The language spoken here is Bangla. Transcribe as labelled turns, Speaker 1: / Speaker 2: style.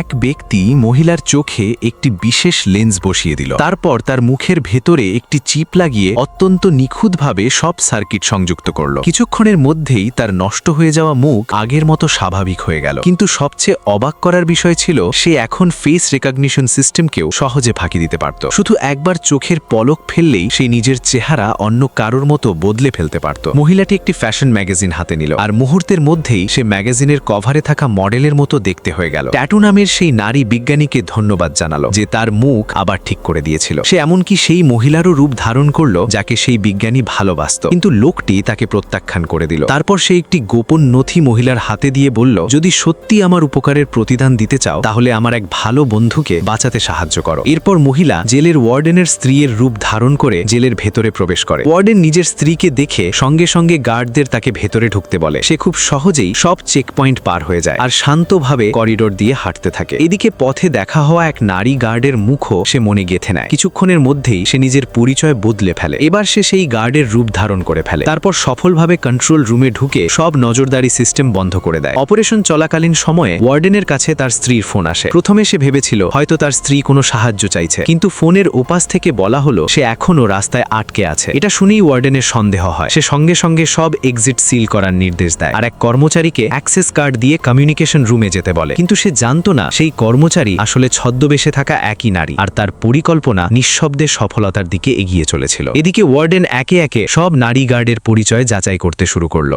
Speaker 1: এক ব্যক্তি মহিলার চোখে একটি বিশেষ লেন্স বসিয়ে দিল। তারপর তার মুখের ভেতরে একটি চিপ লাগিয়ে অত্যন্ত নিখুঁতভাবে সব সার্কিট সংযুক্ত করল। কিছুক্ষণের মধ্যেই তার নষ্ট হয়ে যাওয়া মুখ আগের মতো স্বাভাবিক হয়ে গেল। কিন্তু সবচেয়ে অবাক করার বিষয় ছিল সে এখন ফেস রেকগনিশন সিস্টেমকেও সহজে ফাঁকি দিতে পারত। শুধু একবার চোখের পলক ফেললেই সে নিজের চেহারা অন্য কারোর মতো বদলে ফেলতে পারত। মহিলাটি একটি ফ্যাশন ম্যাগাজিন হাতে নিল, আর মুহূর্তের মধ্যেই সে ম্যাগাজিনের কভারে থাকা মডেলের মতো দেখতে হয়ে গেল। ট্যাটু নামের সেই নারী বিজ্ঞানীকে ধন্যবাদ জানালো যে তার মুখ আবার ঠিক করে দিয়েছিল। সে এমনকি সেই মহিলারও রূপ ধারণ করলো যাকে সেই বিজ্ঞানী ভালোবাসত, কিন্তু লোকটি তাকে প্রত্যাখ্যান করে দিল। তারপর সে একটি গোপন নথি মহিলার হাতে দিয়ে বলল, যদি সত্যি আমার উপকারের প্রতিদান দিতে চাও তাহলে আমার এক ভালো বন্ধুকে বাঁচাতে সাহায্য করো। এরপর মহিলা জেলের ওয়ার্ডেনের স্ত্রীর রূপ ধারণ করে জেলের ভেতরে প্রবেশ করে। ওয়ার্ডেন নিজের স্ত্রীকে দেখে সঙ্গে সঙ্গে গার্ডদের তাকে ভেতরে ঢুকতে বলে। সে খুব সহজেই সব চেকপয়েন্ট পার হয়ে যায় আর শান্তভাবে করিডোর দিয়ে হাঁটতে থাকে। এদিকে পথে দেখা হওয়া এক নারী গার্ডের মুখও সে মনে গেঁথে নেয়। কিছুক্ষণের মধ্যেই সে নিজের পরিচয় বদলে ফেলে। এবার সে সেই গার্ডের রূপ ধারণ করে ফেলে। তারপর সফলভাবে কন্ট্রোল রুমে ঢুকে সব নজরদারি সিস্টেম বন্ধ করে দেয়। অপারেশন চলাকালীন সময়ে ওয়ার্ডেনের কাছে তার স্ত্রীর ফোন আসে। প্রথমে সে ভেবেছিল হয়তো তার স্ত্রী কোনো সাহায্য চাইছে, কিন্তু ফোনের ওপাশ থেকে বলা হলো সে এখনো রাস্তায় আটকে আছে। এটা শুনেই ওয়ার্ডেনের সন্দেহ হয়। সে সঙ্গে সঙ্গে সব এক্সিট সিল করার নির্দেশ দেয় আর এক কর্মচারীকে অ্যাক্সেস কার্ড দিয়ে কমিউনিকেশন রুমে যেতে বলে। কিন্তু সে জানতো না সেই কর্মচারী আসলে ছদ্মবেশে থাকা একই নারী, আর তার পরিকল্পনা নিঃশব্দে সফলতার দিকে এগিয়ে চলেছিল। এদিকে ওয়ার্ডেন একে একে সব নারী গার্ডের পরিচয় যাচাই করতে শুরু করলো।